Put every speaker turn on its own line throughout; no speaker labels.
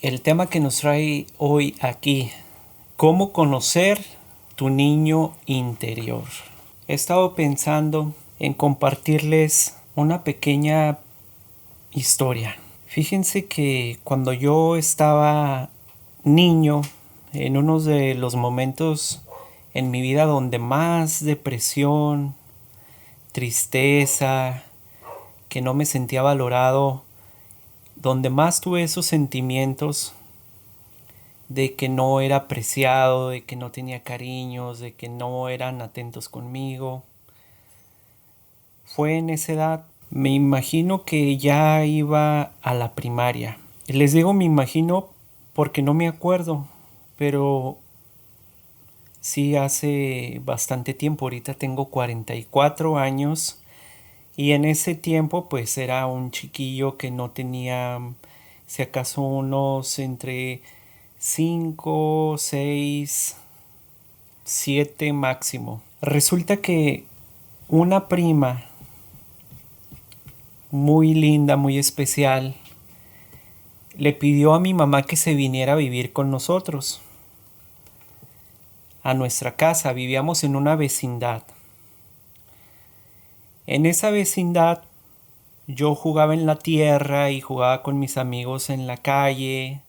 El tema que nos trae hoy aquí, ¿cómo conocer tu niño interior? He estado pensando en compartirles una pequeña historia. Fíjense que cuando yo estaba niño, en uno de los momentos en mi vida donde más depresión, tristeza, que no me sentía valorado, donde más tuve esos sentimientos de que no era apreciado, de que no tenía cariños, de que no eran atentos conmigo. Fue en esa edad. Me imagino que ya iba a la primaria. Les digo me imagino porque no me acuerdo, pero sí hace bastante tiempo. Ahorita tengo 44 años y en ese tiempo pues era un chiquillo que no tenía, si acaso unos entre 5, 6, 7 máximo. Resulta que una prima muy linda, muy especial, le pidió a mi mamá que se viniera a vivir con nosotros, a nuestra casa. Vivíamos en una vecindad. En esa vecindad yo jugaba en la tierra y jugaba con mis amigos en la calle.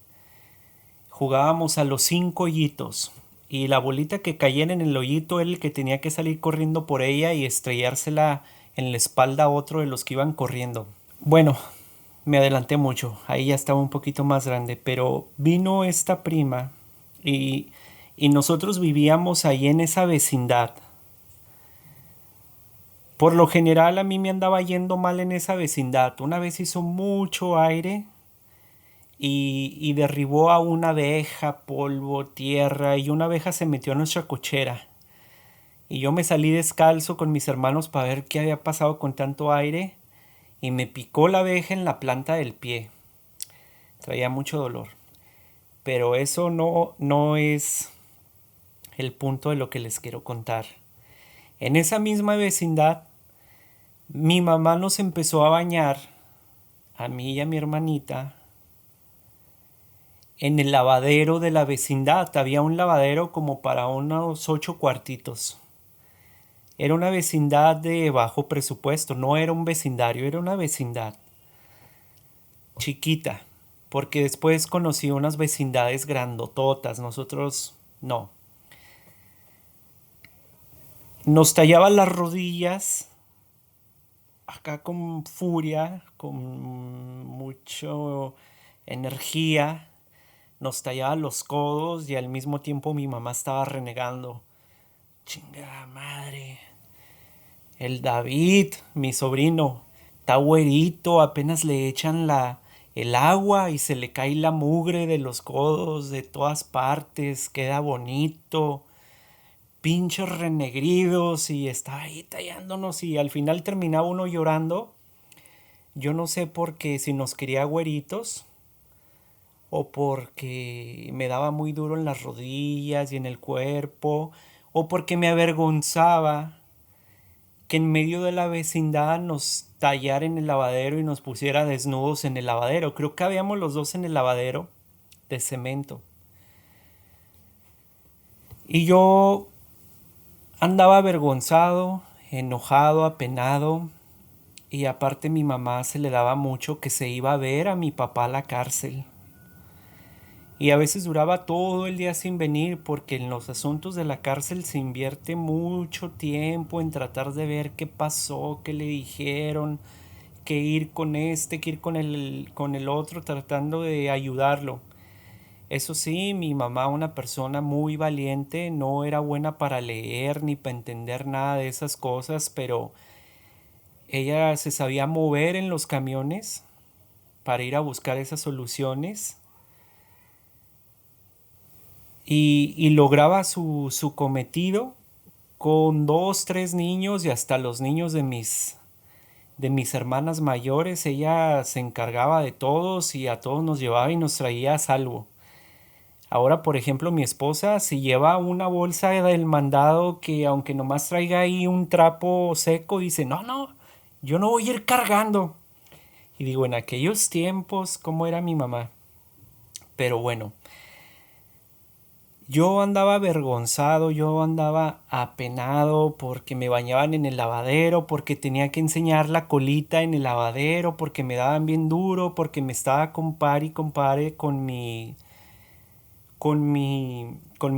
Jugábamos a los 5 hoyitos. Y la bolita que cayera en el hoyito era el que tenía que salir corriendo por ella y estrellársela en la espalda a otro de los que iban corriendo. Bueno, me adelanté mucho. Ahí ya estaba un poquito más grande. Pero vino esta prima y, y nosotros vivíamos ahí en esa vecindad. Por lo general a mí me andaba yendo mal en esa vecindad. Una vez hizo mucho aire y derribó a una abeja, polvo, tierra, y una abeja se metió a nuestra cochera. Y yo me salí descalzo con mis hermanos para ver qué había pasado con tanto aire y me picó la abeja en la planta del pie. Traía mucho dolor. Pero eso no es el punto de lo que les quiero contar. En esa misma vecindad, mi mamá nos empezó a bañar, a mí y a mi hermanita, en el lavadero de la vecindad. Había un lavadero como para unos 8 cuartitos. Era una vecindad de bajo presupuesto, no era un vecindario, era una vecindad chiquita, porque después conocí unas vecindades grandototas, nosotros no. Nos tallaba las rodillas acá con furia, con mucha energía, nos tallaba los codos y al mismo tiempo mi mamá estaba renegando. Chingada madre. El David, mi sobrino, está güerito, apenas le echan el agua y se le cae la mugre de los codos de todas partes, queda bonito, pinches renegridos y está ahí tallándonos y al final terminaba uno llorando. Yo no sé por qué, si nos quería güeritos o porque me daba muy duro en las rodillas y en el cuerpo o porque me avergonzaba que en medio de la vecindad nos tallara en el lavadero y nos pusiera desnudos en el lavadero. Creo que habíamos los dos en el lavadero de cemento. Y yo andaba avergonzado, enojado, apenado. Y aparte mi mamá se le daba mucho que se iba a ver a mi papá a la cárcel. Y a veces duraba todo el día sin venir porque en los asuntos de la cárcel se invierte mucho tiempo en tratar de ver qué pasó, qué le dijeron, que ir con este, que ir con el otro, tratando de ayudarlo. Eso sí, mi mamá, una persona muy valiente, no era buena para leer ni para entender nada de esas cosas, pero ella se sabía mover en los camiones para ir a buscar esas soluciones y lograba su cometido con dos, tres niños y hasta los niños de mis hermanas mayores. Ella se encargaba de todos y a todos nos llevaba y nos traía a salvo. Ahora, por ejemplo, mi esposa, si lleva una bolsa del mandado que aunque nomás traiga ahí un trapo seco, dice, no, no, yo no voy a ir cargando. Y digo, en aquellos tiempos, ¿cómo era mi mamá? Pero bueno, yo andaba avergonzado, yo andaba apenado porque me bañaban en el lavadero, porque tenía que enseñar la colita en el lavadero, porque me daban bien duro, porque me estaba compare y compare con mi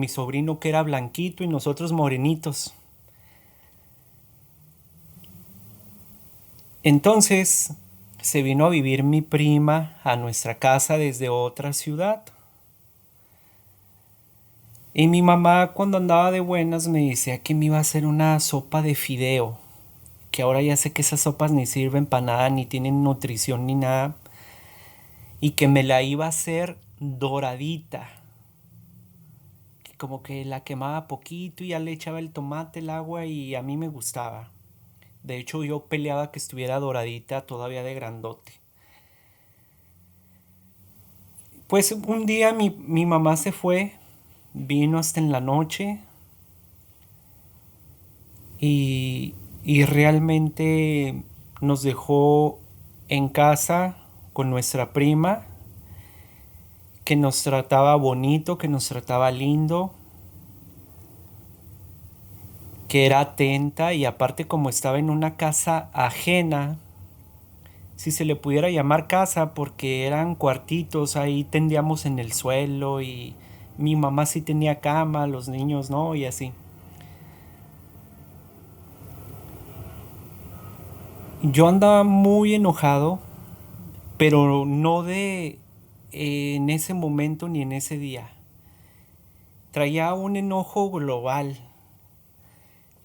sobrino que era blanquito y nosotros morenitos. Entonces se vino a vivir mi prima a nuestra casa desde otra ciudad. Y mi mamá cuando andaba de buenas me decía que me iba a hacer una sopa de fideo, que ahora ya sé que esas sopas ni sirven para nada, ni tienen nutrición ni nada, y que me la iba a hacer doradita, que como que la quemaba poquito y ya le echaba el tomate, el agua y a mí me gustaba. De hecho yo peleaba que estuviera doradita todavía de grandote. Pues un día mi mamá se fue, vino hasta en la noche y, y realmente nos dejó en casa con nuestra prima, que nos trataba bonito, que nos trataba lindo, que era atenta y aparte como estaba en una casa ajena, si se le pudiera llamar casa porque eran cuartitos, ahí tendíamos en el suelo y mi mamá sí tenía cama, los niños no y así. Yo andaba muy enojado, pero no de en ese momento ni en ese día. Traía un enojo global.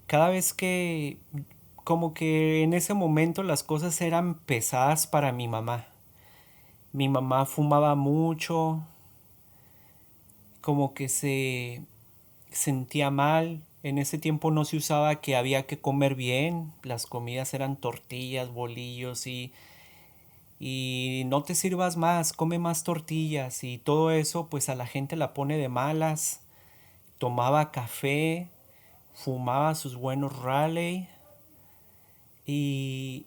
Cada vez que, como que en ese momento las cosas eran pesadas para mi mamá. Mi mamá fumaba mucho, como que se sentía mal. En ese tiempo no se usaba que había que comer bien. Las comidas eran tortillas, bolillos y no te sirvas más, come más tortillas y todo eso pues a la gente la pone de malas. Tomaba café, fumaba sus buenos Raleigh y,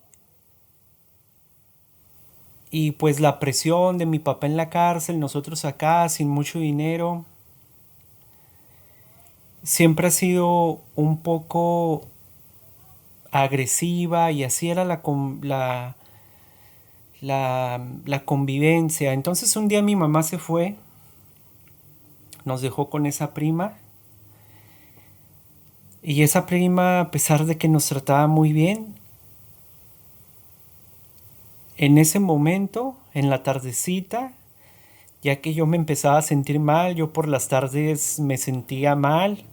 y pues la presión de mi papá en la cárcel, nosotros acá sin mucho dinero, siempre ha sido un poco agresiva y así era la convivencia. Entonces un día mi mamá se fue, nos dejó con esa prima y esa prima a pesar de que nos trataba muy bien, en ese momento, en la tardecita, ya que yo me empezaba a sentir mal, yo por las tardes me sentía mal.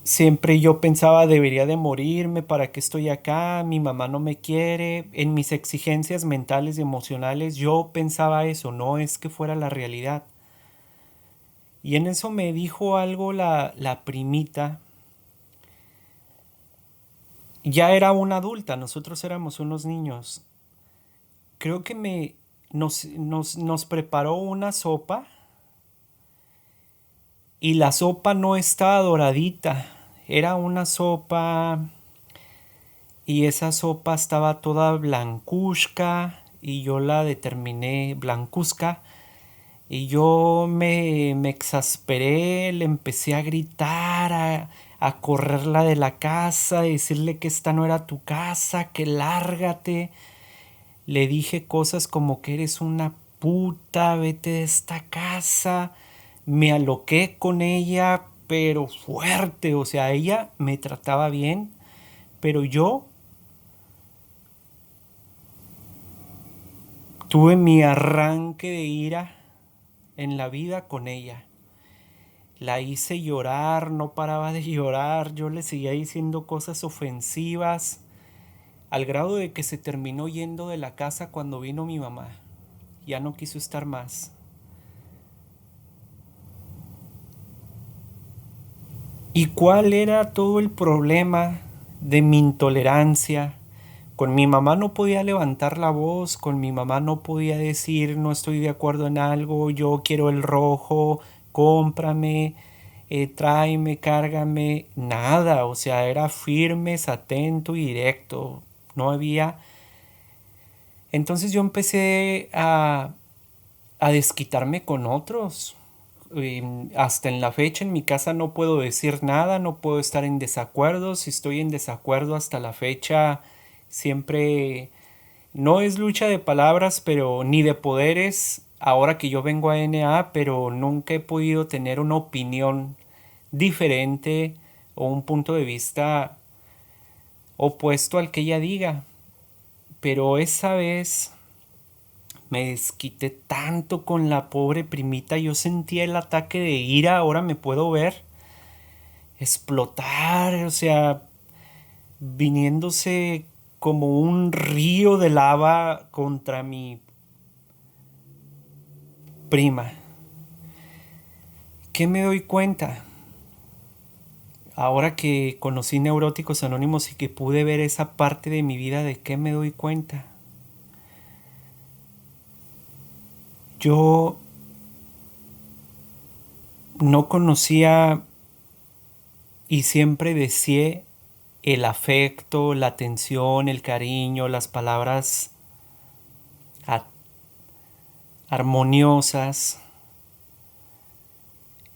Siempre yo pensaba debería de morirme, ¿para qué estoy acá? Mi mamá no me quiere. En mis exigencias mentales y emocionales yo pensaba eso, no es que fuera la realidad. Y en eso me dijo algo la primita. Ya era una adulta, nosotros éramos unos niños. Creo que nos preparó una sopa y la sopa no estaba doradita. Era una sopa y esa sopa estaba toda blancuzca y yo la determiné blancuzca y yo me exasperé, le empecé a gritar, a correrla de la casa, a decirle que esta no era tu casa, que lárgate. Le dije cosas como que eres una puta, vete de esta casa. Me aloqué con ella, pero fuerte, o sea, ella me trataba bien, pero yo tuve mi arranque de ira en la vida con ella. La hice llorar, no paraba de llorar, yo le seguía diciendo cosas ofensivas, al grado de que se terminó yendo de la casa cuando vino mi mamá. Ya no quiso estar más. ¿Y cuál era todo el problema de mi intolerancia? Con mi mamá no podía levantar la voz, con mi mamá no podía decir no estoy de acuerdo en algo, yo quiero el rojo, cómprame, tráeme, cárgame, nada, o sea, era firme, atento y directo, no había. Entonces yo empecé a a desquitarme con otros. Hasta en la fecha en mi casa no puedo decir nada, no puedo estar en desacuerdo. Si estoy en desacuerdo hasta la fecha, siempre no es lucha de palabras, pero ni de poderes. Ahora que yo vengo a NA, pero nunca he podido tener una opinión diferente o un punto de vista opuesto al que ella diga. Pero esa vez me desquité tanto con la pobre primita, yo sentía el ataque de ira, ahora me puedo ver explotar, o sea, viniéndose como un río de lava contra mi prima. ¿Qué me doy cuenta? Ahora que conocí Neuróticos Anónimos y que pude ver esa parte de mi vida, ¿de qué me doy cuenta? Yo no conocía y siempre deseé el afecto, la atención, el cariño, las palabras armoniosas,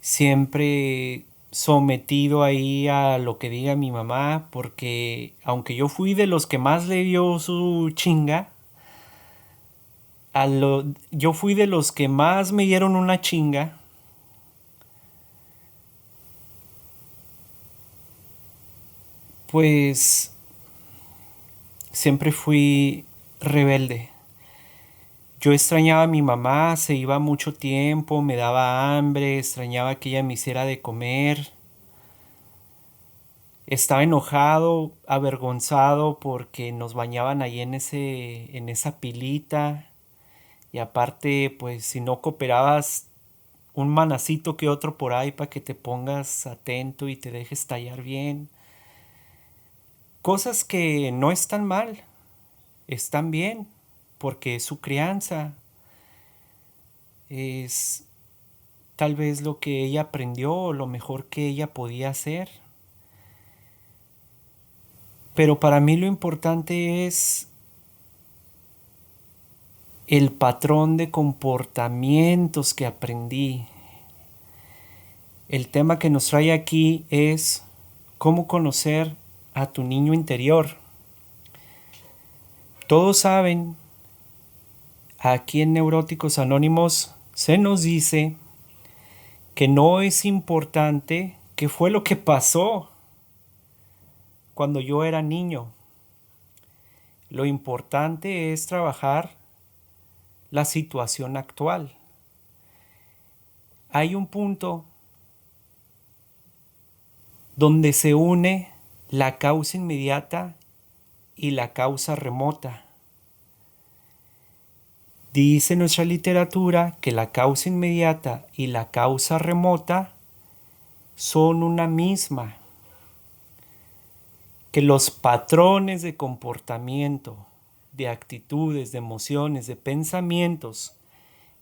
siempre sometido ahí a lo que diga mi mamá, porque aunque yo fui de los que más le dio su chinga, yo fui de los que más me dieron una chinga, pues siempre fui rebelde. Yo extrañaba a mi mamá, se iba mucho tiempo, me daba hambre, extrañaba que ella me hiciera de comer. Estaba enojado, avergonzado porque nos bañaban ahí en esa pilita. Y aparte, pues si no cooperabas, un manacito que otro por ahí para que te pongas atento y te dejes tallar bien. Cosas que no están mal, están bien, porque es su crianza. Es tal vez lo que ella aprendió o lo mejor que ella podía hacer. Pero para mí lo importante es el patrón de comportamientos que aprendí. El tema que nos trae aquí es cómo conocer a tu niño interior. Todos saben, aquí en Neuróticos Anónimos se nos dice que no es importante qué fue lo que pasó cuando yo era niño. Lo importante es trabajar la situación actual. Hay un punto donde se une la causa inmediata y la causa remota. Dice nuestra literatura que la causa inmediata y la causa remota son una misma, que los patrones de comportamiento, de actitudes, de emociones, de pensamientos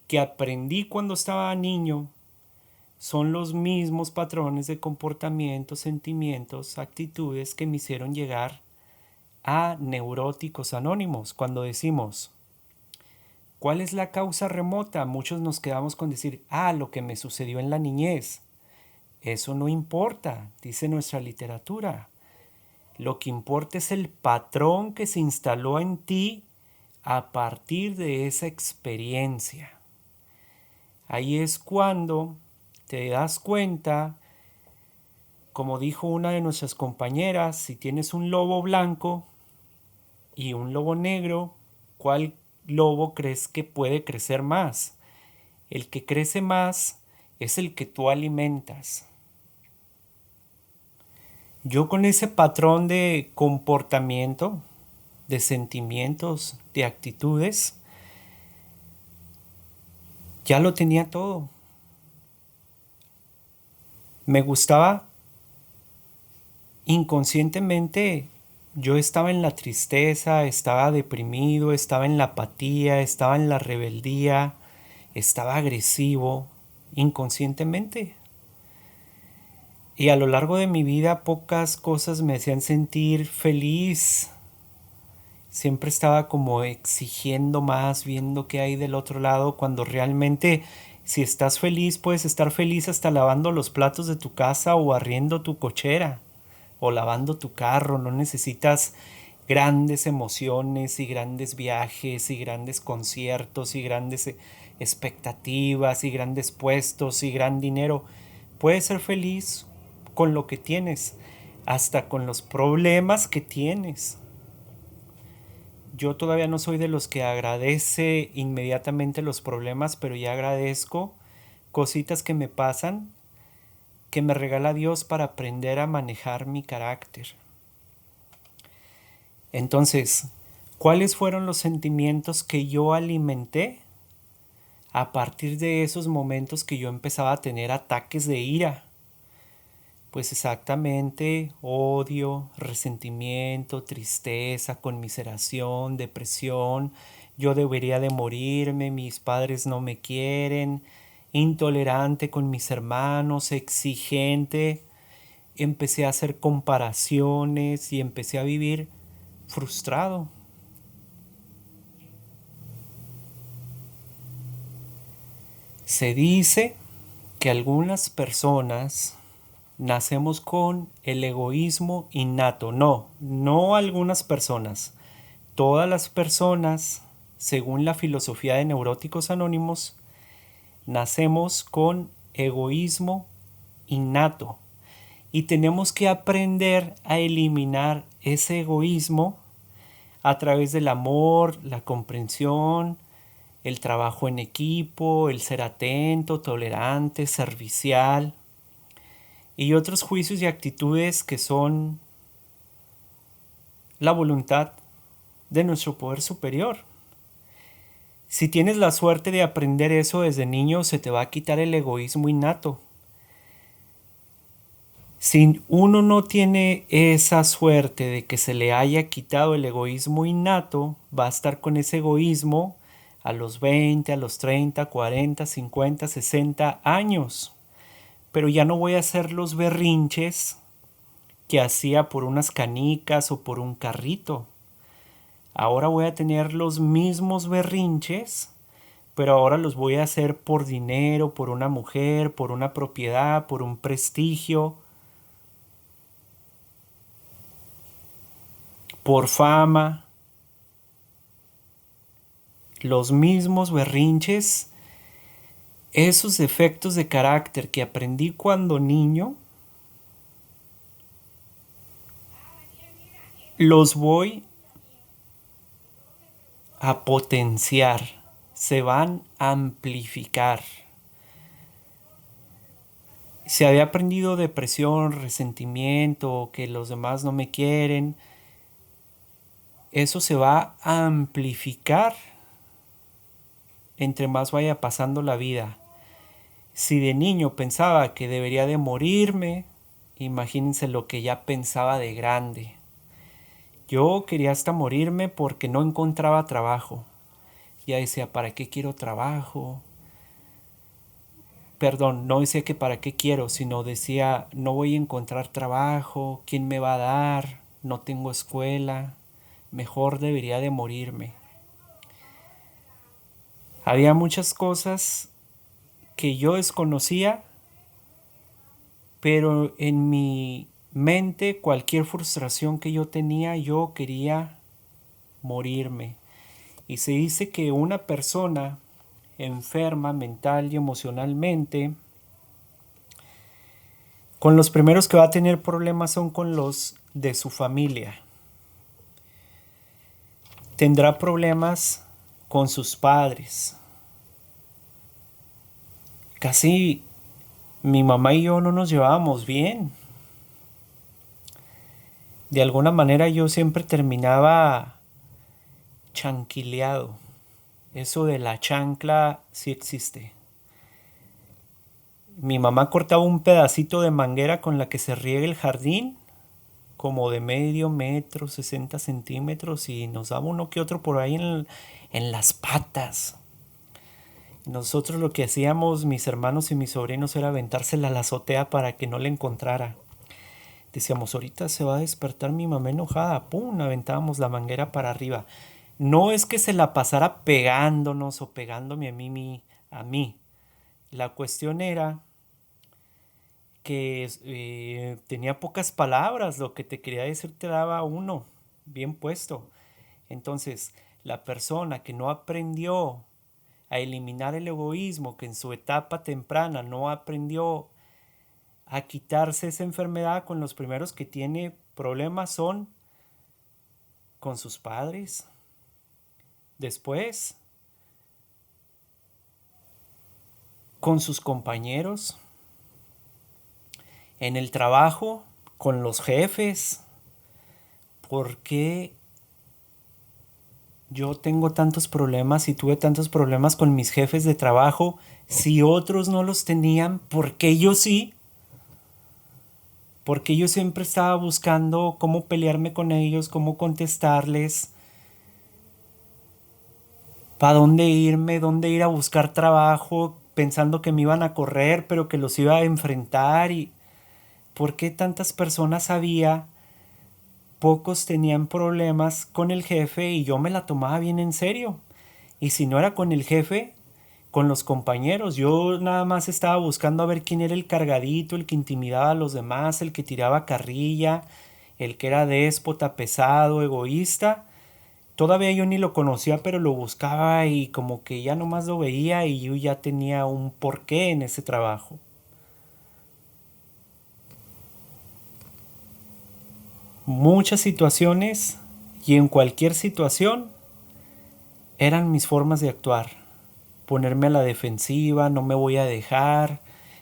que aprendí cuando estaba niño son los mismos patrones de comportamiento, sentimientos, actitudes que me hicieron llegar a Neuróticos Anónimos. Cuando decimos, ¿cuál es la causa remota? Muchos nos quedamos con decir, lo que me sucedió en la niñez. Eso no importa, dice nuestra literatura. Lo que importa es el patrón que se instaló en ti a partir de esa experiencia. Ahí es cuando te das cuenta, como dijo una de nuestras compañeras, si tienes un lobo blanco y un lobo negro, ¿cuál lobo crees que puede crecer más? El que crece más es el que tú alimentas. Yo con ese patrón de comportamiento, de sentimientos, de actitudes, ya lo tenía todo. Me gustaba inconscientemente, yo estaba en la tristeza, estaba deprimido, estaba en la apatía, estaba en la rebeldía, estaba agresivo, inconscientemente. Y a lo largo de mi vida pocas cosas me hacían sentir feliz, Siempre estaba como exigiendo más, viendo qué hay del otro lado, cuando realmente si estás feliz, puedes estar feliz hasta lavando los platos de tu casa o barriendo tu cochera o lavando tu carro. No necesitas grandes emociones y grandes viajes y grandes conciertos y grandes expectativas y grandes puestos y gran dinero. Puedes ser feliz con lo que tienes, hasta con los problemas que tienes. Yo todavía no soy de los que agradece inmediatamente los problemas, pero ya agradezco cositas que me pasan, que me regala Dios para aprender a manejar mi carácter. Entonces, ¿cuáles fueron los sentimientos que yo alimenté a partir de esos momentos que yo empezaba a tener ataques de ira? Pues exactamente odio, resentimiento, tristeza, conmiseración, depresión, yo debería de morirme, mis padres no me quieren, intolerante con mis hermanos, exigente. Empecé a hacer comparaciones y empecé a vivir frustrado. Se dice que algunas personas nacemos con el egoísmo innato. No, no algunas personas. Todas las personas, según la filosofía de Neuróticos Anónimos, nacemos con egoísmo innato. Y tenemos que aprender a eliminar ese egoísmo a través del amor, la comprensión, el trabajo en equipo, el ser atento, tolerante, servicial y otros juicios y actitudes que son la voluntad de nuestro poder superior. Si tienes la suerte de aprender eso desde niño, se te va a quitar el egoísmo innato. Si uno no tiene esa suerte de que se le haya quitado el egoísmo innato, va a estar con ese egoísmo a los 20, a los 30, 40, 50, 60 años. Pero ya no voy a hacer los berrinches que hacía por unas canicas o por un carrito. Ahora voy a tener los mismos berrinches, pero ahora los voy a hacer por dinero, por una mujer, por una propiedad, por un prestigio, por fama. Los mismos berrinches, esos defectos de carácter que aprendí cuando niño, los voy a potenciar, se van a amplificar. Si había aprendido depresión, resentimiento, que los demás no me quieren, eso se va a amplificar entre más vaya pasando la vida. Si de niño pensaba que debería de morirme, imagínense lo que ya pensaba de grande. Yo quería hasta morirme porque no encontraba trabajo. Ya decía, ¿para qué quiero trabajo? Perdón, no decía que para qué quiero, sino decía, no voy a encontrar trabajo, ¿quién me va a dar? No tengo escuela, mejor debería de morirme. Había muchas cosas que yo desconocía, pero en mi mente, cualquier frustración que yo tenía, yo quería morirme. Y se dice que una persona enferma mental y emocionalmente, con los primeros que va a tener problemas son con los de su familia. Tendrá problemas con sus padres. Casi mi mamá y yo no nos llevábamos bien. De alguna manera yo siempre terminaba chanquileado. Eso de la chancla sí existe. Mi mamá cortaba un pedacito de manguera con la que se riega el jardín, como de medio metro, 60 centímetros, y nos daba uno que otro por ahí en las patas. Nosotros lo que hacíamos, mis hermanos y mis sobrinos, era aventársela a la azotea para que no le encontrara. decíamos, ahorita se va a despertar mi mamá enojada, ¡pum! Aventábamos la manguera para arriba. No es que se la pasara pegándonos o pegándome a mí. La cuestión era que tenía pocas palabras, lo que te quería decir te daba uno, bien puesto. Entonces, la persona que no aprendió a eliminar el egoísmo, que en su etapa temprana no aprendió a quitarse esa enfermedad, con los primeros que tiene problemas son con sus padres. Después, con sus compañeros. En el trabajo, con los jefes. ¿Por qué yo tengo tantos problemas y tuve tantos problemas con mis jefes de trabajo si otros no los tenían? ¿Por qué yo sí? Porque yo siempre estaba buscando cómo pelearme con ellos, cómo contestarles, para dónde ir a buscar trabajo, pensando que me iban a correr, pero que los iba a enfrentar. ¿Y por qué tantas personas había? Pocos tenían problemas con el jefe y yo me la tomaba bien en serio. Y si no era con el jefe, con los compañeros. Yo nada más estaba buscando a ver quién era el cargadito, el que intimidaba a los demás, el que tiraba carrilla, el que era déspota, pesado, egoísta. Todavía yo ni lo conocía, pero lo buscaba y como que ya nomás lo veía y yo ya tenía un porqué en ese trabajo. Muchas situaciones y en cualquier situación eran mis formas de actuar. Ponerme a la defensiva, no me voy a dejar,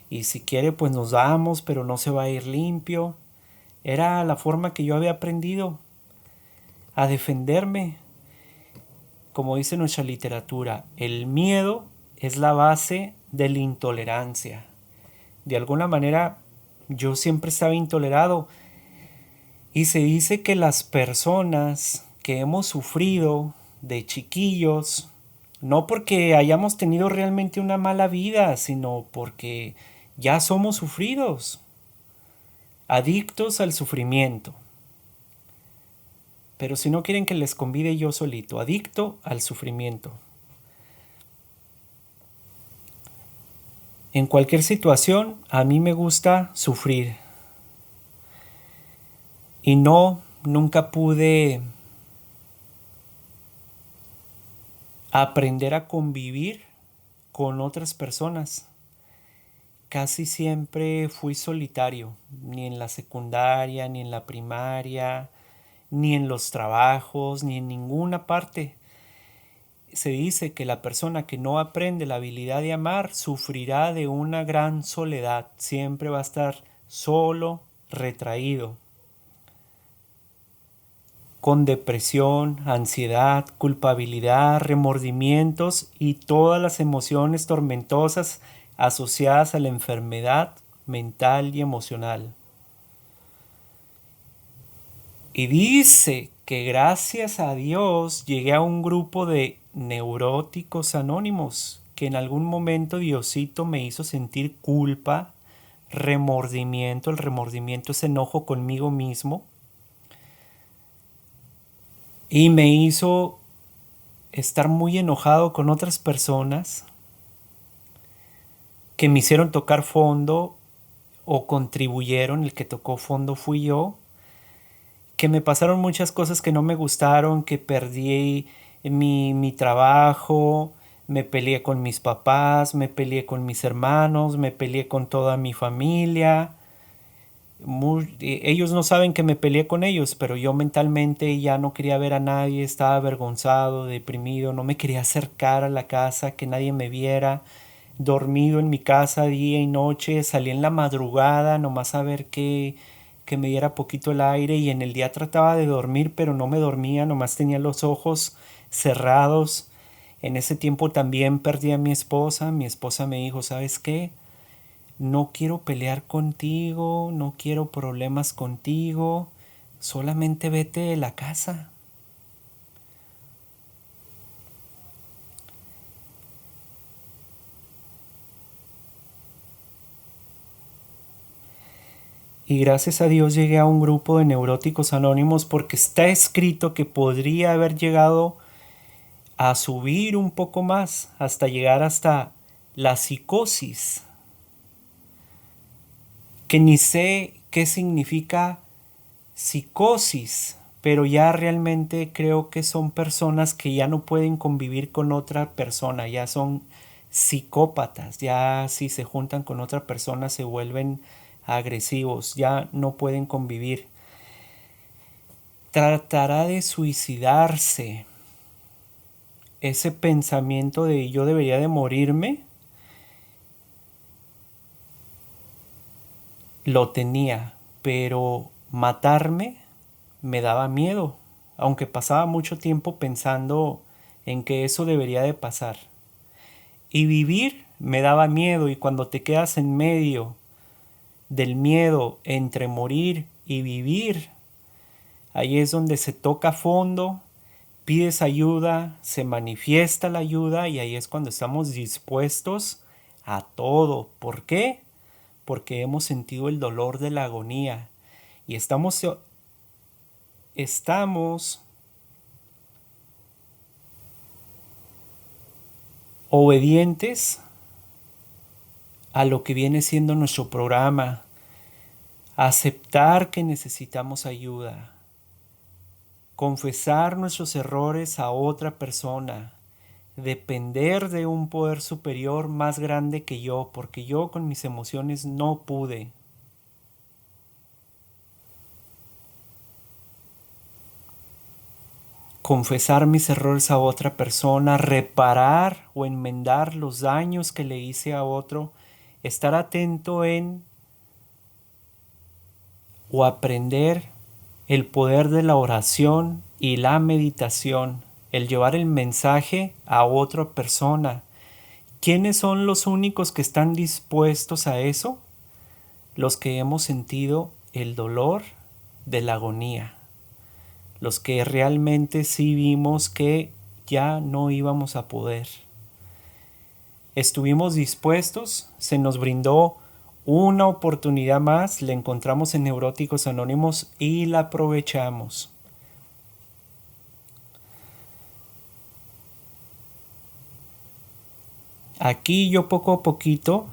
y si quiere pues nos damos, pero no se va a ir limpio. Era la forma que yo había aprendido a defenderme. Como dice nuestra literatura, el miedo es la base de la intolerancia. De alguna manera yo siempre estaba intolerado y se dice que las personas que hemos sufrido de chiquillos, no porque hayamos tenido realmente una mala vida, sino porque ya somos sufridos, adictos al sufrimiento. Pero si no quieren que les convide yo solito, adicto al sufrimiento. En cualquier situación, a mí me gusta sufrir. Y no, nunca pude aprender a convivir con otras personas. Casi siempre fui solitario, ni en la secundaria, ni en la primaria, ni en los trabajos, ni en ninguna parte. Se dice que la persona que no aprende la habilidad de amar sufrirá de una gran soledad, siempre va a estar solo, retraído, con depresión, ansiedad, culpabilidad, remordimientos y todas las emociones tormentosas asociadas a la enfermedad mental y emocional. Y dice que gracias a Dios llegué a un grupo de neuróticos anónimos, que en algún momento Diosito me hizo sentir culpa, remordimiento. El remordimiento es enojo conmigo mismo. Y me hizo estar muy enojado con otras personas que me hicieron tocar fondo o contribuyeron. El que tocó fondo fui yo. Que me pasaron muchas cosas que no me gustaron, que perdí mi trabajo, me peleé con mis papás, me peleé con mis hermanos, me peleé con toda mi familia. Ellos no saben que me peleé con ellos, pero yo mentalmente ya no quería ver a nadie, estaba avergonzado, deprimido, no me quería acercar a la casa, que nadie me viera, dormido en mi casa día y noche, salí en la madrugada nomás a ver que me diera poquito el aire, y en el día trataba de dormir, pero no me dormía, nomás tenía los ojos cerrados. En ese tiempo también perdí a mi esposa me dijo, ¿sabes qué? No quiero pelear contigo, no quiero problemas contigo, solamente vete de la casa. Y gracias a Dios llegué a un grupo de neuróticos anónimos porque está escrito que podría haber llegado a subir un poco más hasta llegar hasta la psicosis, que ni sé qué significa psicosis, pero ya realmente creo que son personas que ya no pueden convivir con otra persona, ya son psicópatas, ya si se juntan con otra persona se vuelven agresivos, ya no pueden convivir. Tratará de suicidarse. Ese pensamiento de yo debería de morirme, lo tenía, pero matarme me daba miedo, aunque pasaba mucho tiempo pensando en que eso debería de pasar. Y vivir me daba miedo, y cuando te quedas en medio del miedo entre morir y vivir, ahí es donde se toca fondo, pides ayuda, se manifiesta la ayuda y ahí es cuando estamos dispuestos a todo. ¿Por qué? Porque hemos sentido el dolor de la agonía y estamos obedientes a lo que viene siendo nuestro programa, aceptar que necesitamos ayuda, confesar nuestros errores a otra persona, depender de un poder superior más grande que yo, porque yo con mis emociones no pude. Confesar mis errores a otra persona, reparar o enmendar los daños que le hice a otro, estar atento en o aprender el poder de la oración y la meditación, el llevar el mensaje a otra persona. ¿Quiénes son los únicos que están dispuestos a eso? Los que hemos sentido el dolor de la agonía, los que realmente sí vimos que ya no íbamos a poder. Estuvimos dispuestos, se nos brindó una oportunidad más, la encontramos en Neuróticos Anónimos y la aprovechamos. Aquí yo poco a poquito,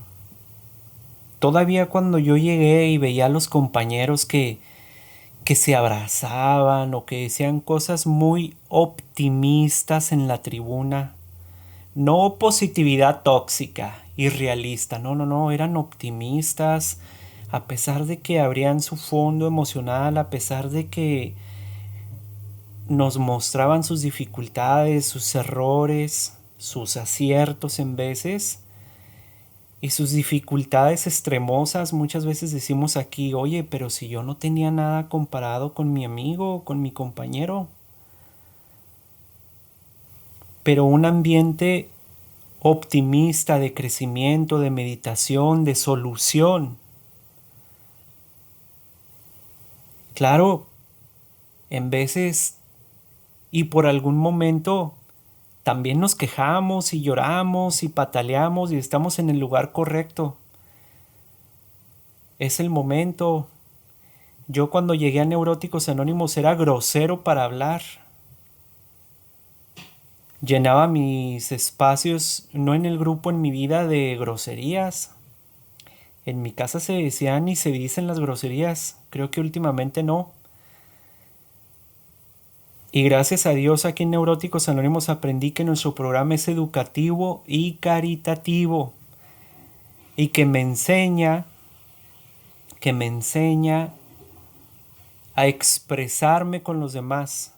todavía cuando yo llegué y veía a los compañeros que se abrazaban o que decían cosas muy optimistas en la tribuna, no positividad tóxica, irrealista, no, eran optimistas, a pesar de que abrían su fondo emocional, a pesar de que nos mostraban sus dificultades, sus errores, sus aciertos en veces y sus dificultades extremosas. Muchas veces decimos aquí, oye, pero si yo no tenía nada comparado con mi amigo, con mi compañero. Pero un ambiente optimista de crecimiento, de meditación, de solución. Claro, en veces y por algún momento también nos quejamos y lloramos y pataleamos y estamos en el lugar correcto. Es el momento. Yo cuando llegué a Neuróticos Anónimos era grosero para hablar. Llenaba mis espacios, no en el grupo, en mi vida, de groserías. En mi casa se decían y se dicen las groserías. Creo que últimamente no. Y gracias a Dios aquí en Neuróticos Anónimos aprendí que nuestro programa es educativo y caritativo. Y que me enseña a expresarme con los demás.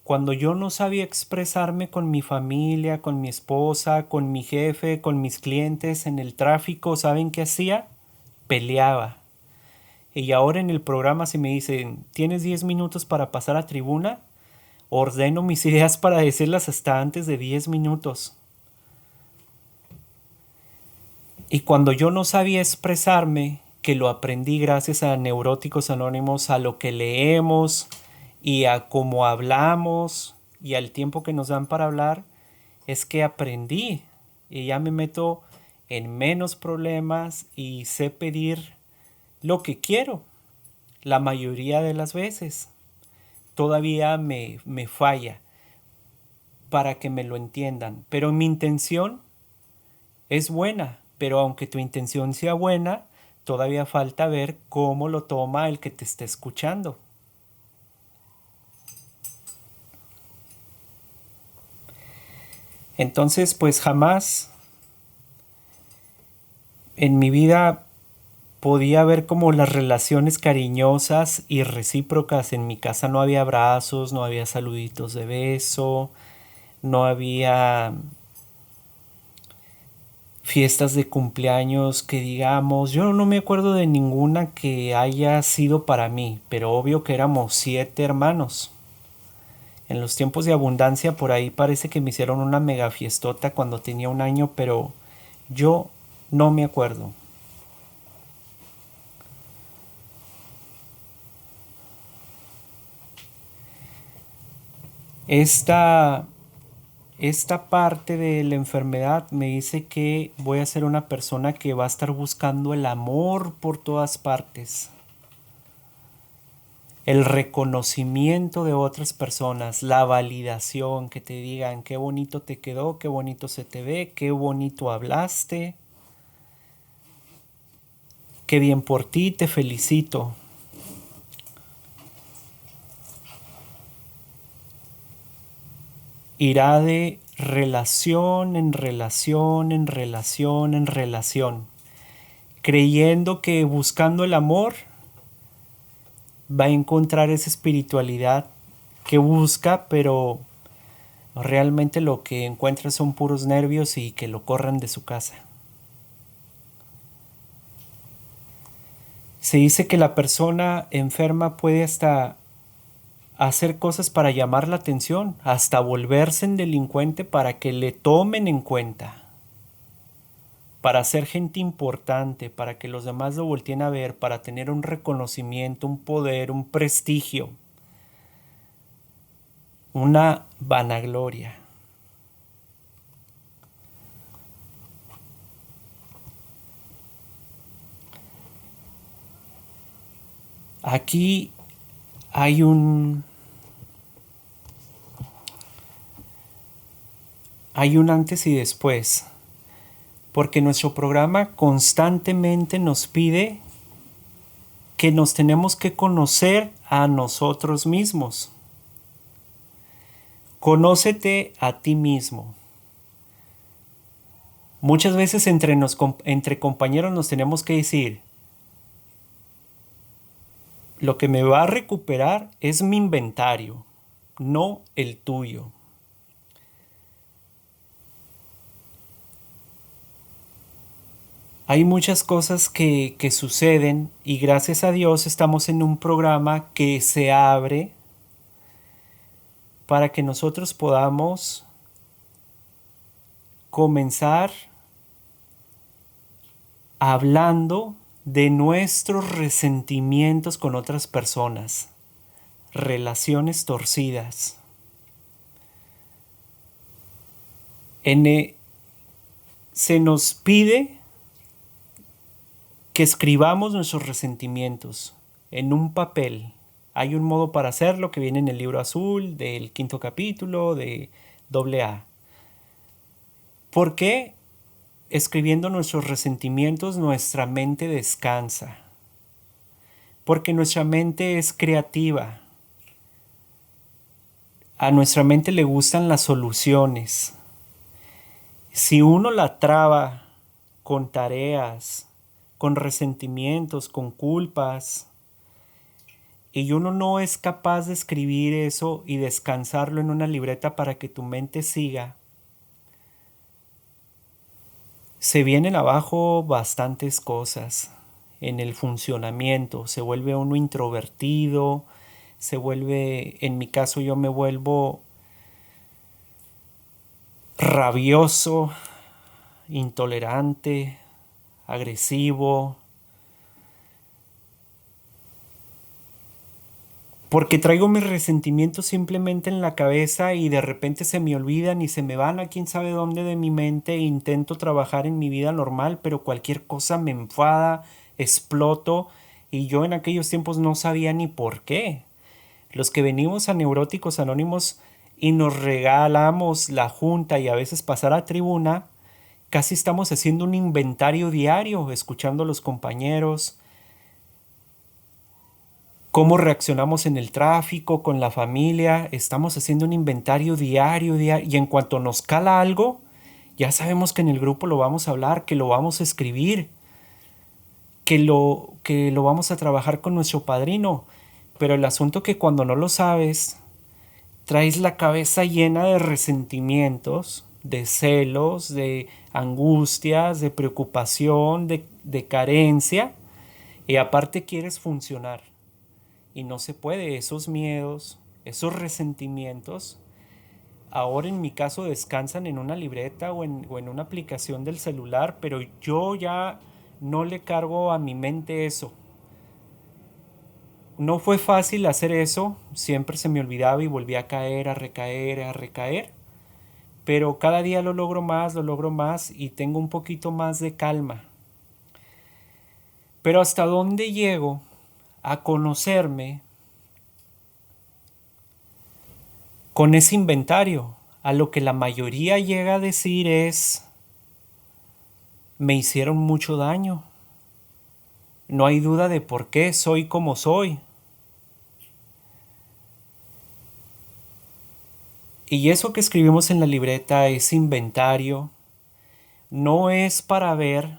Cuando yo no sabía expresarme con mi familia, con mi esposa, con mi jefe, con mis clientes en el tráfico, ¿saben qué hacía? Peleaba. Y ahora en el programa si me dicen, ¿tienes 10 minutos para pasar a tribuna? Ordeno mis ideas para decirlas hasta antes de 10 minutos. Y cuando yo no sabía expresarme, que lo aprendí gracias a Neuróticos Anónimos, a lo que leemos y a cómo hablamos y al tiempo que nos dan para hablar, es que aprendí y ya me meto en menos problemas y sé pedir lo que quiero. la mayoría de las veces. Todavía me falla para que me lo entiendan. Pero mi intención es buena. Pero aunque tu intención sea buena, todavía falta ver cómo lo toma el que te esté escuchando. Entonces, pues jamás en mi vida podía ver como las relaciones cariñosas y recíprocas. En mi casa no había abrazos, no había saluditos de beso, no había fiestas de cumpleaños que digamos. Yo no me acuerdo de ninguna que haya sido para mí, pero obvio que éramos 7 hermanos. En los tiempos de abundancia por ahí parece que me hicieron una mega fiestota cuando tenía 1 año, pero yo no me acuerdo. Esta, esta parte de la enfermedad me dice que voy a ser una persona que va a estar buscando el amor por todas partes, el reconocimiento de otras personas, la validación, que te digan qué bonito te quedó, qué bonito se te ve, qué bonito hablaste, qué bien por ti, te felicito. Irá de relación en relación, en relación, en relación, creyendo que buscando el amor va a encontrar esa espiritualidad que busca, pero realmente lo que encuentra son puros nervios y que lo corran de su casa. Se dice que la persona enferma puede hasta hacer cosas para llamar la atención, hasta volverse en delincuente para que le tomen en cuenta, para ser gente importante, para que los demás lo volteen a ver, para tener un reconocimiento, un poder, un prestigio, una vanagloria. Aquí hay un antes y después, porque nuestro programa constantemente nos pide que nos tenemos que conocer a nosotros mismos. Conócete a ti mismo. Muchas veces entre compañeros nos tenemos que decir, lo que me va a recuperar es mi inventario, no el tuyo. Hay muchas cosas que suceden y gracias a Dios estamos en un programa que se abre para que nosotros podamos comenzar hablando de nuestros resentimientos con otras personas, relaciones torcidas. Se nos pide que escribamos nuestros resentimientos en un papel. Hay un modo para hacerlo que viene en el libro azul del 5º capítulo de AA. ¿Por qué? Escribiendo nuestros resentimientos, nuestra mente descansa. Porque nuestra mente es creativa. A nuestra mente le gustan las soluciones. Si uno la traba con tareas, con resentimientos, con culpas, y uno no es capaz de escribir eso y descansarlo en una libreta para que tu mente siga, se vienen abajo bastantes cosas en el funcionamiento. Se vuelve uno introvertido, en mi caso yo me vuelvo rabioso, intolerante, agresivo, porque traigo mis resentimientos simplemente en la cabeza y de repente se me olvidan y se me van a quién sabe dónde de mi mente e intento trabajar en mi vida normal, pero cualquier cosa me enfada, exploto Y yo en aquellos tiempos no sabía ni por qué. Los que venimos a Neuróticos Anónimos y nos regalamos la junta y a veces pasar a tribuna, casi estamos haciendo un inventario diario, escuchando a los compañeros, cómo reaccionamos en el tráfico, con la familia. Estamos haciendo un inventario diario, y en cuanto nos cala algo, ya sabemos que en el grupo lo vamos a hablar, que lo vamos a escribir, que lo vamos a trabajar con nuestro padrino. Pero el asunto que cuando no lo sabes, traes la cabeza llena de resentimientos, de celos, de angustias, de preocupación, de carencia, y aparte quieres funcionar. Y no se puede, esos miedos, esos resentimientos, ahora en mi caso descansan en una libreta o en una aplicación del celular, pero yo ya no le cargo a mi mente eso. No fue fácil hacer eso, siempre se me olvidaba y volvía a caer, a recaer, a recaer, pero cada día lo logro más y tengo un poquito más de calma. Pero hasta dónde llego a conocerme con ese inventario, a lo que la mayoría llega a decir es, me hicieron mucho daño. No hay duda de por qué soy como soy. Y eso que escribimos en la libreta, ese inventario, no es para ver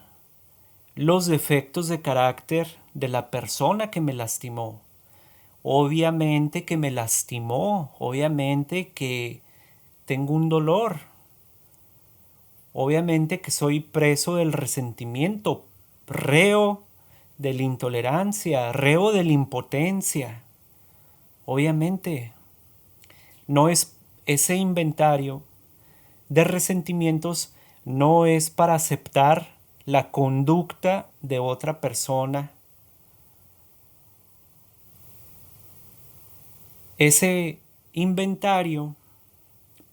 los defectos de carácter de la persona que me lastimó. Obviamente que me lastimó, obviamente que tengo un dolor, obviamente que soy preso del resentimiento, reo de la intolerancia, reo de la impotencia. Obviamente, no es ese inventario de resentimientos, no es para aceptar la conducta de otra persona. Ese inventario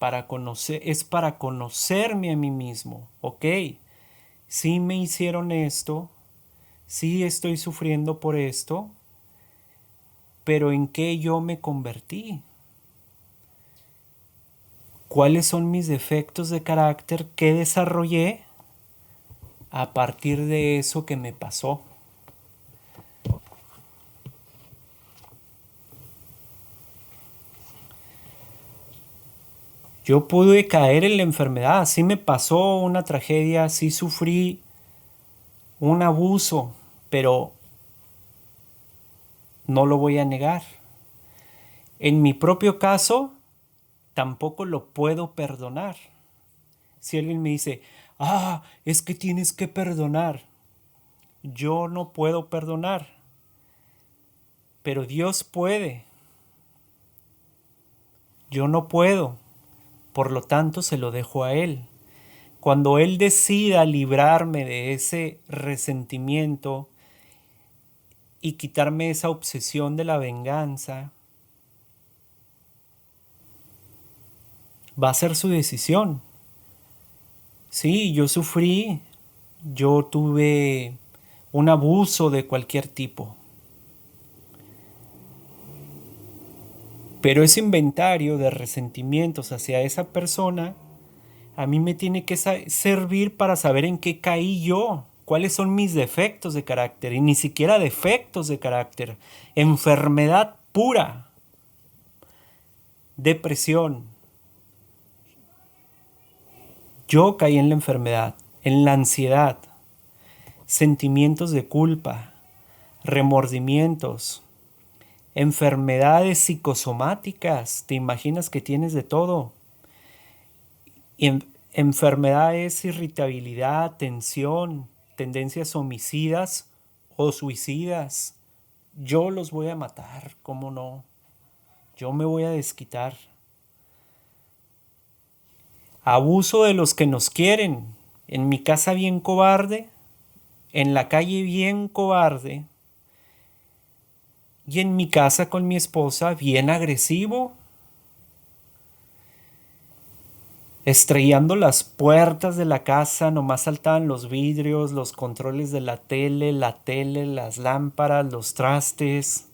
es para conocerme a mí mismo. Ok, sí me hicieron esto, sí estoy sufriendo por esto, pero ¿en qué yo me convertí? ¿Cuáles son mis defectos de carácter que desarrollé a partir de eso que me pasó? Yo pude caer en la enfermedad, sí me pasó una tragedia, sí sufrí un abuso, pero no lo voy a negar. En mi propio caso, tampoco lo puedo perdonar. Si alguien me dice, es que tienes que perdonar, yo no puedo perdonar, pero Dios puede, yo no puedo, por lo tanto se lo dejo a Él. Cuando Él decida librarme de ese resentimiento y quitarme esa obsesión de la venganza, va a ser su decisión. Sí, yo sufrí, yo tuve un abuso de cualquier tipo. Pero ese inventario de resentimientos hacia esa persona a mí me tiene que servir para saber en qué caí yo, cuáles son mis defectos de carácter, y ni siquiera defectos de carácter, enfermedad pura, depresión. Yo caí en la enfermedad, en la ansiedad, sentimientos de culpa, remordimientos, enfermedades psicosomáticas. ¿Te imaginas que tienes de todo? Enfermedades, irritabilidad, tensión, tendencias homicidas o suicidas. Yo los voy a matar, ¿cómo no? Yo me voy a desquitar. Abuso de los que nos quieren. En mi casa bien cobarde, en la calle bien cobarde, y en mi casa con mi esposa bien agresivo. estrellando las puertas de la casa, nomás saltaban los vidrios, los controles de la tele, las lámparas, los trastes,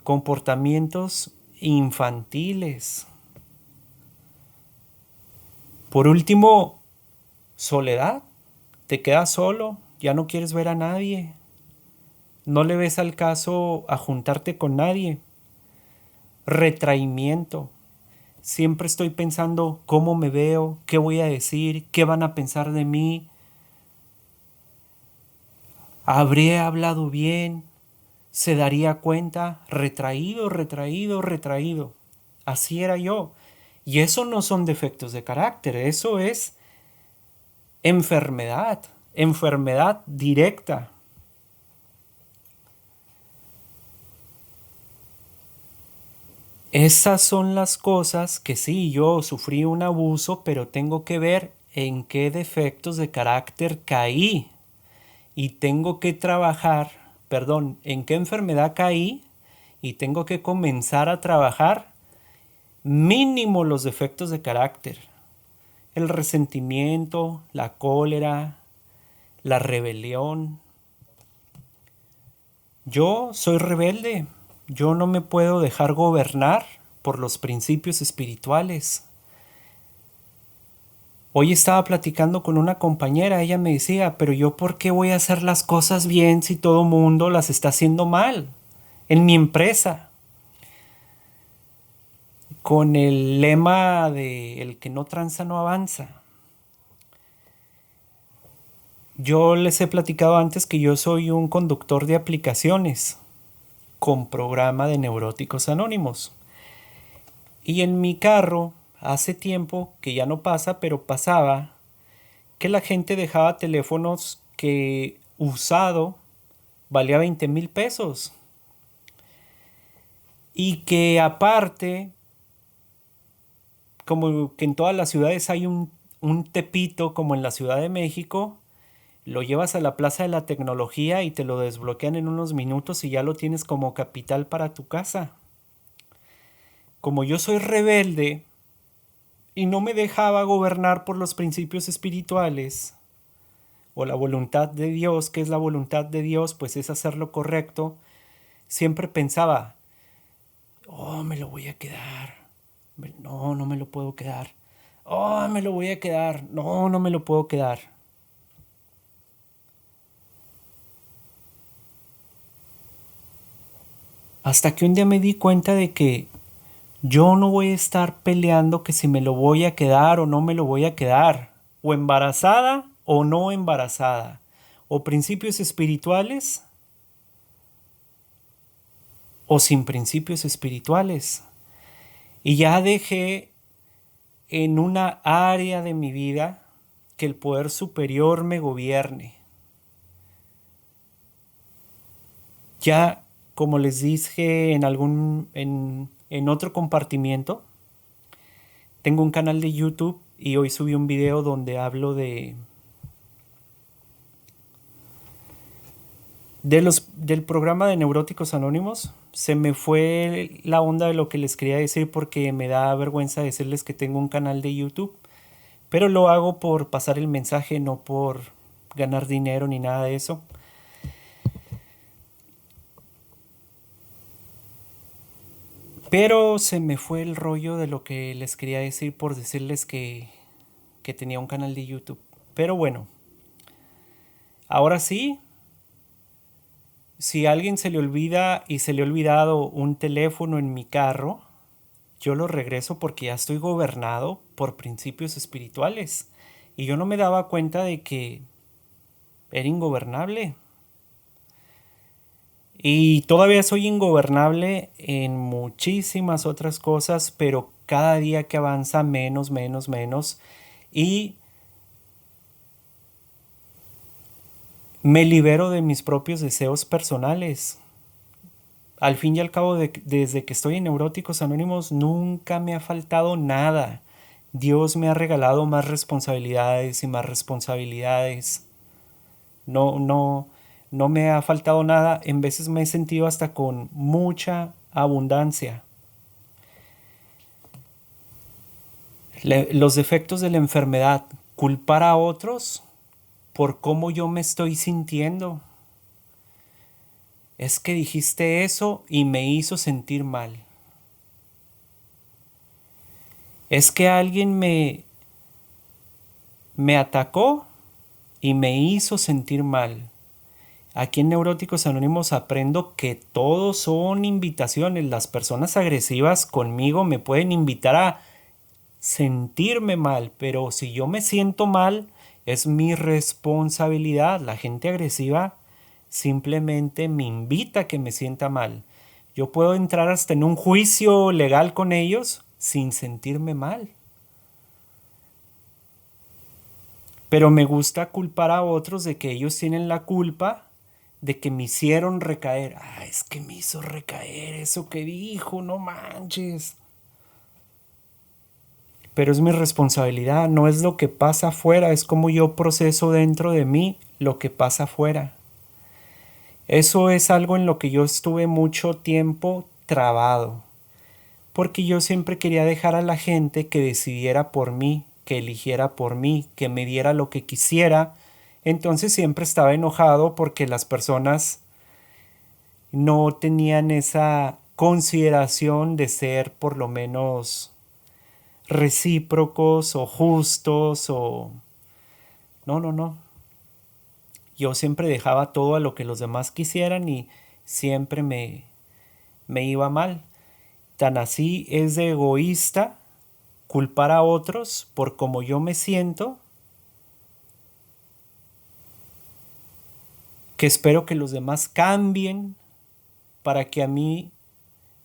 comportamientos infantiles. Por último, soledad. Te quedas solo, ya no quieres ver a nadie. No le ves al caso a juntarte con nadie. Retraimiento. Siempre estoy pensando cómo me veo, qué voy a decir, qué van a pensar de mí. ¿Habré hablado bien? ¿Se daría cuenta? Retraído, retraído, retraído. Así era yo. Y eso no son defectos de carácter, eso es enfermedad, enfermedad directa. Esas son las cosas que sí, yo sufrí un abuso, pero tengo que ver en qué defectos de carácter caí y tengo que trabajar, perdón, en qué enfermedad caí y tengo que comenzar a trabajar mínimo los defectos de carácter. El resentimiento, la cólera, la rebelión. Yo soy rebelde. Yo no me puedo dejar gobernar por los principios espirituales. Hoy estaba platicando con una compañera, ella me decía, pero yo ¿por qué voy a hacer las cosas bien si todo mundo las está haciendo mal? En mi empresa, con el lema de el que no tranza no avanza. Yo les he platicado antes que yo soy un conductor de aplicaciones con programa de Neuróticos Anónimos. Y en mi carro, hace tiempo que ya no pasa, pero pasaba, que la gente dejaba teléfonos que usado valía 20,000 pesos. Y que aparte, como que en todas las ciudades hay un tepito, como en la Ciudad de México, lo llevas a la Plaza de la Tecnología y te lo desbloquean en unos minutos y ya lo tienes como capital para tu casa. Como yo soy rebelde y no me dejaba gobernar por los principios espirituales o la voluntad de Dios, que es la voluntad de Dios, pues es hacer lo correcto, siempre pensaba, oh, me lo voy a quedar, no, no me lo puedo quedar, oh, me lo voy a quedar, no, no me lo puedo quedar. Hasta que un día me di cuenta de que yo no voy a estar peleando que si me lo voy a quedar o no me lo voy a quedar, o embarazada o no embarazada, o principios espirituales o sin principios espirituales. Y ya dejé en una área de mi vida que el poder superior me gobierne. Ya, como les dije en otro compartimiento, tengo un canal de YouTube y hoy subí un video donde hablo del programa de Neuróticos Anónimos. Se me fue la onda de lo que les quería decir porque me da vergüenza decirles que tengo un canal de YouTube, pero lo hago por pasar el mensaje, no por ganar dinero ni nada de eso. Pero se me fue el rollo de lo que les quería decir por decirles que tenía un canal de YouTube. Pero bueno, ahora sí, si a alguien se le olvida y se le ha olvidado un teléfono en mi carro, yo lo regreso porque ya estoy gobernado por principios espirituales. Y yo no me daba cuenta de que era ingobernable. Y todavía soy ingobernable en muchísimas otras cosas, pero cada día que avanza menos, menos, menos. Y me libero de mis propios deseos personales. Al fin y al cabo, desde que estoy en Neuróticos Anónimos, nunca me ha faltado nada. Dios me ha regalado más responsabilidades y más responsabilidades. No, no, no me ha faltado nada. En veces me he sentido hasta con mucha abundancia. Los defectos de la enfermedad, culpar a otros por cómo yo me estoy sintiendo. Es que dijiste eso y me hizo sentir mal. Es que alguien me atacó y me hizo sentir mal. Aquí en Neuróticos Anónimos aprendo que todos son invitaciones. Las personas agresivas conmigo me pueden invitar a sentirme mal, pero si yo me siento mal, es mi responsabilidad. La gente agresiva simplemente me invita a que me sienta mal. Yo puedo entrar hasta en un juicio legal con ellos sin sentirme mal. Pero me gusta culpar a otros de que ellos tienen la culpa de que me hicieron recaer. Ah, es que me hizo recaer eso que dijo, no manches. Pero es mi responsabilidad, no es lo que pasa afuera, es como yo proceso dentro de mí lo que pasa afuera. Eso es algo en lo que yo estuve mucho tiempo trabado, porque yo siempre quería dejar a la gente que decidiera por mí, que eligiera por mí, que me diera lo que quisiera. Entonces siempre estaba enojado porque las personas no tenían esa consideración de ser por lo menos recíprocos o justos o... No, no, no. Yo siempre dejaba todo a lo que los demás quisieran y siempre me iba mal. Tan así es de egoísta culpar a otros por cómo yo me siento, que espero que los demás cambien para que a mí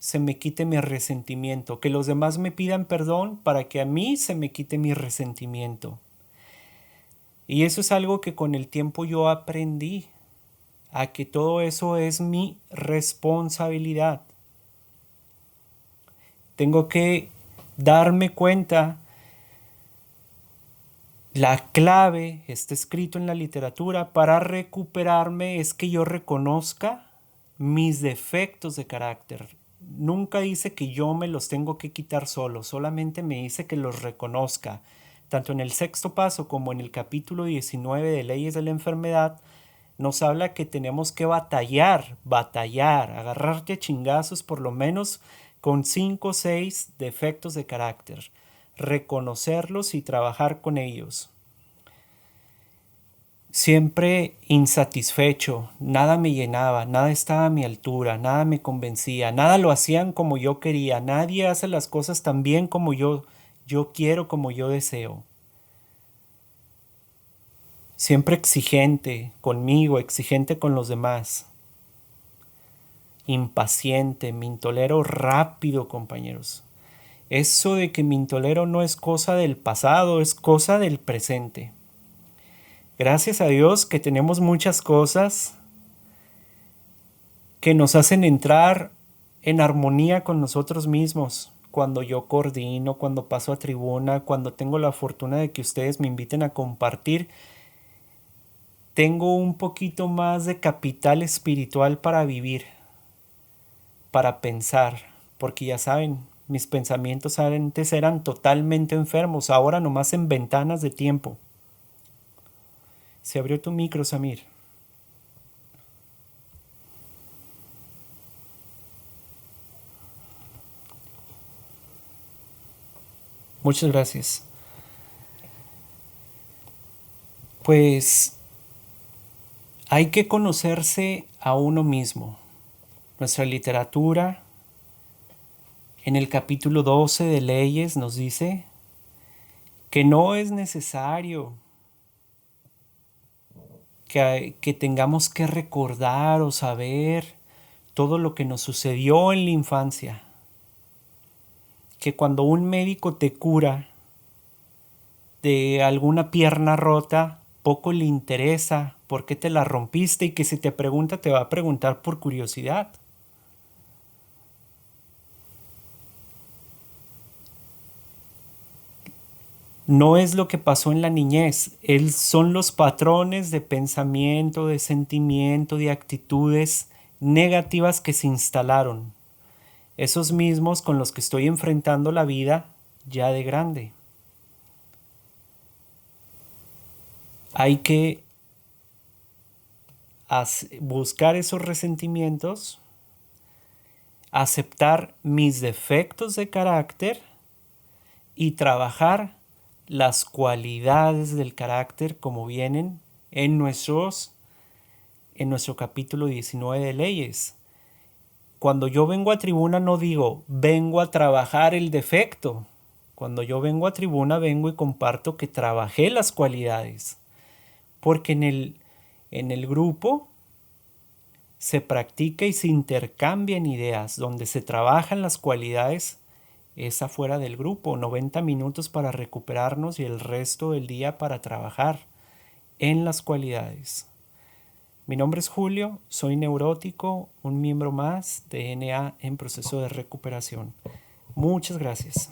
se me quite mi resentimiento, que los demás me pidan perdón para que a mí se me quite mi resentimiento. Y eso es algo que con el tiempo yo aprendí, a que todo eso es mi responsabilidad. Tengo que darme cuenta. La clave, está escrito en la literatura, para recuperarme es que yo reconozca mis defectos de carácter. Nunca dice que yo me los tengo que quitar solo, solamente me dice que los reconozca. Tanto en el sexto paso como en el capítulo 19 de Leyes de la Enfermedad, nos habla que tenemos que batallar, agarrarte a chingazos por lo menos con 5 o 6 defectos de carácter, reconocerlos y trabajar con ellos. Siempre insatisfecho, nada me llenaba, nada estaba a mi altura, nada me convencía, nada lo hacían como yo quería, nadie hace las cosas tan bien como yo quiero, como yo deseo. Siempre exigente conmigo, exigente con los demás. Impaciente, me intolero rápido, compañeros. Eso de que me intolero no es cosa del pasado, es cosa del presente. Gracias a Dios que tenemos muchas cosas que nos hacen entrar en armonía con nosotros mismos. Cuando yo coordino, cuando paso a tribuna, cuando tengo la fortuna de que ustedes me inviten a compartir, tengo un poquito más de capital espiritual para vivir, para pensar, porque ya saben, mis pensamientos antes eran totalmente enfermos, ahora nomás en ventanas de tiempo. Se abrió tu micro, Samir. Muchas gracias. Pues hay que conocerse a uno mismo. Nuestra literatura en el capítulo 12 de Leyes nos dice que no es necesario que tengamos que recordar o saber todo lo que nos sucedió en la infancia. Que cuando un médico te cura de alguna pierna rota, poco le interesa por qué te la rompiste y que si te pregunta te va a preguntar por curiosidad. No es lo que pasó en la niñez, son los patrones de pensamiento, de sentimiento, de actitudes negativas que se instalaron. Esos mismos con los que estoy enfrentando la vida ya de grande. hay que buscar esos resentimientos, aceptar mis defectos de carácter y trabajar las cualidades del carácter como vienen en nuestro capítulo 19 de leyes. Cuando yo vengo a tribuna no digo, vengo a trabajar el defecto. Cuando yo vengo a tribuna vengo y comparto que trabajé las cualidades. Porque en el grupo se practica y se intercambian ideas. Donde se trabajan las cualidades es afuera del grupo. 90 minutos para recuperarnos y el resto del día para trabajar en las cualidades. Mi nombre es Julio, soy neurótico, un miembro más de NA en proceso de recuperación. Muchas gracias.